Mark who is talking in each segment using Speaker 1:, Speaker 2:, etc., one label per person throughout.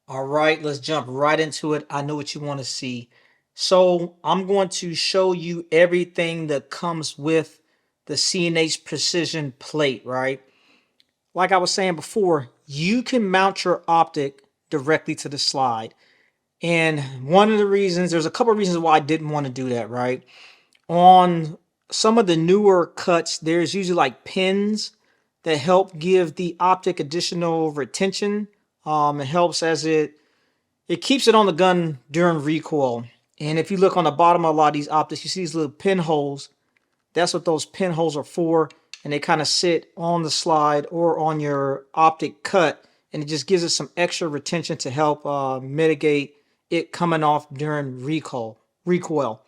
Speaker 1: All right, let's jump right into it. I know what you want to see. So I'm going to show you everything that comes with the CNH Precision plate, right? Like I was saying before, you can mount your optic directly to the slide. And one of the reasons, there's a couple of reasons why I didn't want to do that, right? On some of the newer cuts, there's usually like pins that help give the optic additional retention. It helps as it keeps it on the gun during recoil. And if you look on the bottom of a lot of these optics, you see these little pinholes. That's what those pinholes are for. And they kind of sit on the slide or on your optic cut. And it just gives it some extra retention to help mitigate it coming off during recoil.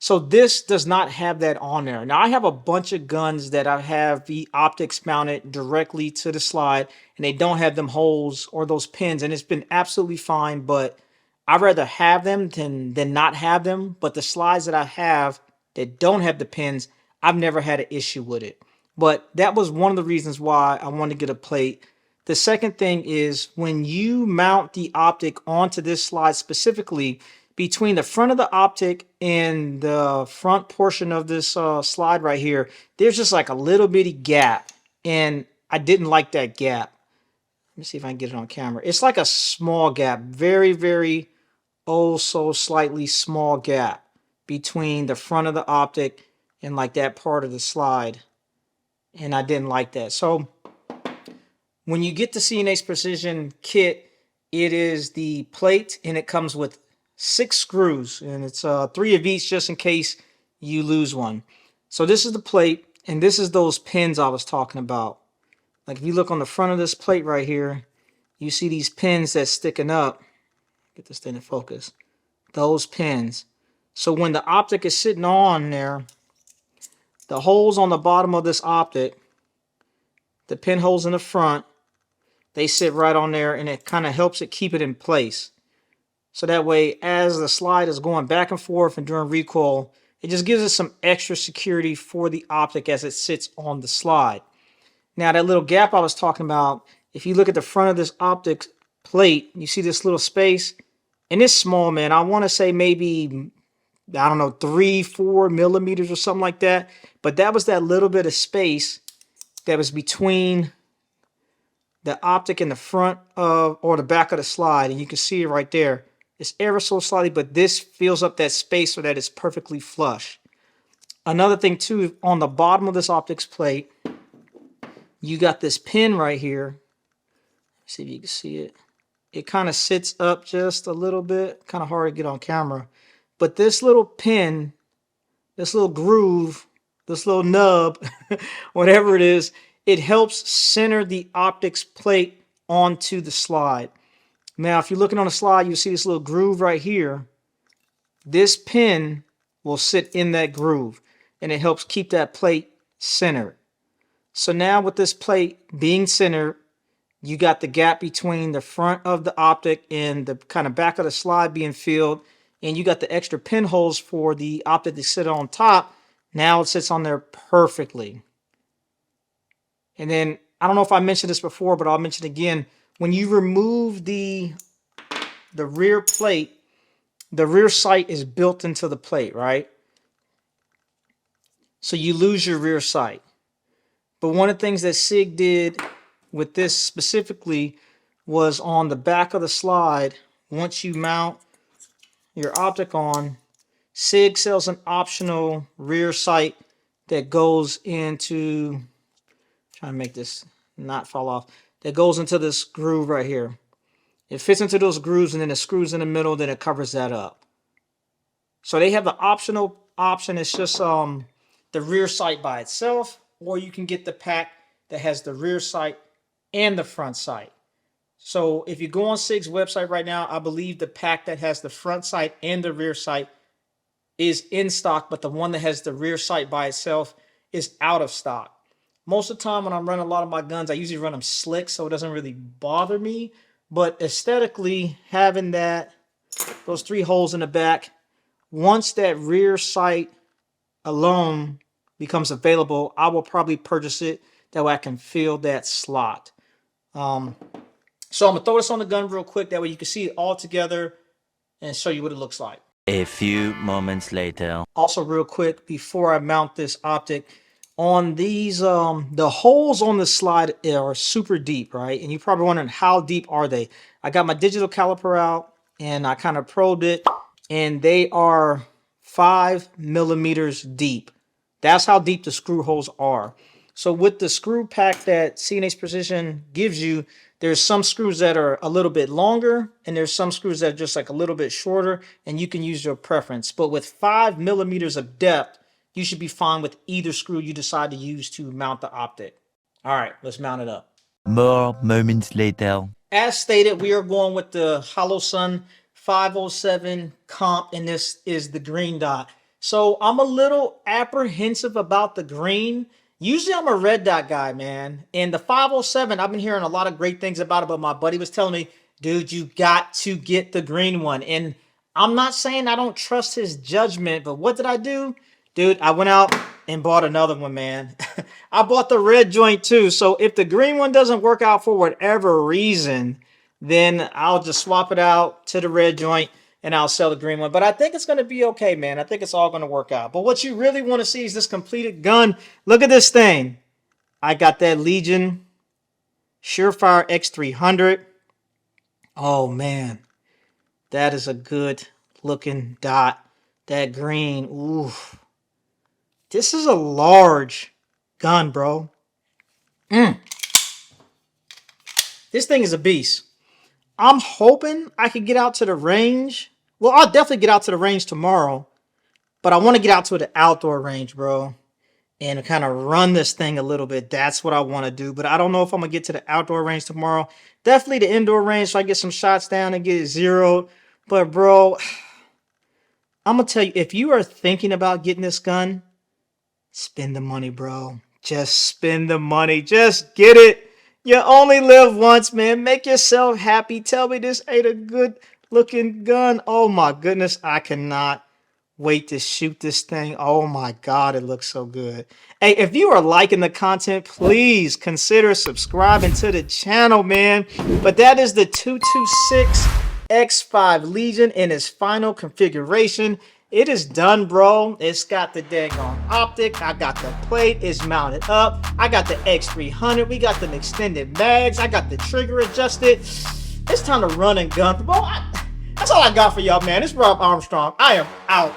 Speaker 1: So this does not have that on there. Now I have a bunch of guns that I have the optics mounted directly to the slide and they don't have them holes or those pins, and it's been absolutely fine, but I'd rather have them than not have them. But the slides that I have that don't have the pins, I've never had an issue with it. But that was one of the reasons why I wanted to get a plate. The second thing is when you mount the optic onto this slide specifically, between the front of the optic and the front portion of this slide right here, there's just like a little bitty gap. And I didn't like that gap. Let me see if I can get it on camera. It's like a small gap, very, very oh so slightly small gap between the front of the optic and like that part of the slide. And I didn't like that. So when you get the CNH Precision kit, it is the plate and it comes with 6 screws, and it's 3 of each just in case you lose one. So this is the plate, and this is those pins I was talking about. Like if you look on the front of this plate right here, you see these pins that's sticking up. Get this thing in focus. Those pins. So when the optic is sitting on there, the holes on the bottom of this optic, the pinholes in the front, they sit right on there, and it kind of helps it keep it in place. So that way, as the slide is going back and forth and during recoil, it just gives us some extra security for the optic as it sits on the slide. Now, that little gap I was talking about, if you look at the front of this optic plate, you see this little space, and it's small, man. I want to say maybe, I don't know, 3-4 millimeters or something like that. But that was that little bit of space that was between the optic in the front of or the back of the slide, and you can see it right there. It's ever so slightly, but this fills up that space so that it's perfectly flush. Another thing too, on the bottom of this optics plate, you got this pin right here. Let's see if you can see it. It kind of sits up just a little bit, kind of hard to get on camera. But this little pin, this little groove, this little nub, whatever it is, it helps center the optics plate onto the slide. Now, if you're looking on the slide, you see this little groove right here. This pin will sit in that groove, and it helps keep that plate centered. So now with this plate being centered, you got the gap between the front of the optic and the kind of back of the slide being filled, and you got the extra pinholes for the optic to sit on top. Now it sits on there perfectly. And then, I don't know if I mentioned this before, but I'll mention it again. When you remove the rear plate, the rear sight is built into the plate, right? So you lose your rear sight. But one of the things that Sig did with this specifically was on the back of the slide, once you mount your optic on, Sig sells an optional rear sight that goes into, trying to make this not fall off, that goes into this groove right here. It fits into those grooves, and then it screws in the middle, then it covers that up. So they have the optional option. It's just the rear sight by itself, or you can get the pack that has the rear sight and the front sight. So if you go on Sig's website right now, I believe the pack that has the front sight and the rear sight is in stock, but the one that has the rear sight by itself is out of stock. Most of the time when I'm running a lot of my guns, I usually run them slick, so it doesn't really bother me. But aesthetically, having those 3 holes in the back, once that rear sight alone becomes available, I will probably purchase it. That way I can fill that slot. So I'm gonna throw this on the gun real quick. That way you can see it all together and show you what it looks like.
Speaker 2: A few moments later.
Speaker 1: Also real quick, before I mount this optic, on these, the holes on the slide are super deep, right? And you're probably wondering, how deep are they? I got my digital caliper out and I kind of probed it, and they are 5 millimeters deep. That's how deep the screw holes are. So with the screw pack that CNH Precision gives you, there's some screws that are a little bit longer, and there's some screws that are just like a little bit shorter, and you can use your preference. But with 5 millimeters of depth, you should be fine with either screw you decide to use to mount the optic. All right, let's mount it up.
Speaker 2: More moments later.
Speaker 1: As stated, we are going with the Holosun 507 comp, and this is the green dot. So I'm a little apprehensive about the green. Usually I'm a red dot guy, man. And the 507, I've been hearing a lot of great things about it, but my buddy was telling me, dude, you got to get the green one. And I'm not saying I don't trust his judgment, but what did I do? Dude, I went out and bought another one, man. I bought the red joint too. So if the green one doesn't work out for whatever reason, then I'll just swap it out to the red joint and I'll sell the green one. But I think it's going to be okay, man. I think it's all going to work out. But what you really want to see is this completed gun. Look at this thing. I got that Legion SureFire X300. Oh, man. That is a good looking dot. That green. Ooh. This is a large gun, bro. This thing is a beast. I'm hoping I could get out to the range. Well, I'll definitely get out to the range tomorrow. But I want to get out to the outdoor range, bro. And kind of run this thing a little bit. That's what I want to do. But I don't know if I'm going to get to the outdoor range tomorrow. Definitely the indoor range so I get some shots down and get it zeroed. But, bro, I'm going to tell you, if you are thinking about getting this gun, spend the money, bro. Just spend the money. Just get it. You only live once, man. Make yourself happy. Tell me this ain't a good looking gun. Oh my goodness. I cannot wait to shoot this thing. Oh my God. It looks so good. Hey, if you are liking the content, please consider subscribing to the channel, man. But that is the 226 X5 Legion in its final configuration. It is done, bro. It's got the daggone optic. I got the plate. It's mounted up. I got the X300. We got the extended mags. I got the trigger adjusted. It's time to run and gun. Bro, that's all I got for y'all, man. It's Robb Armstrong. I am out.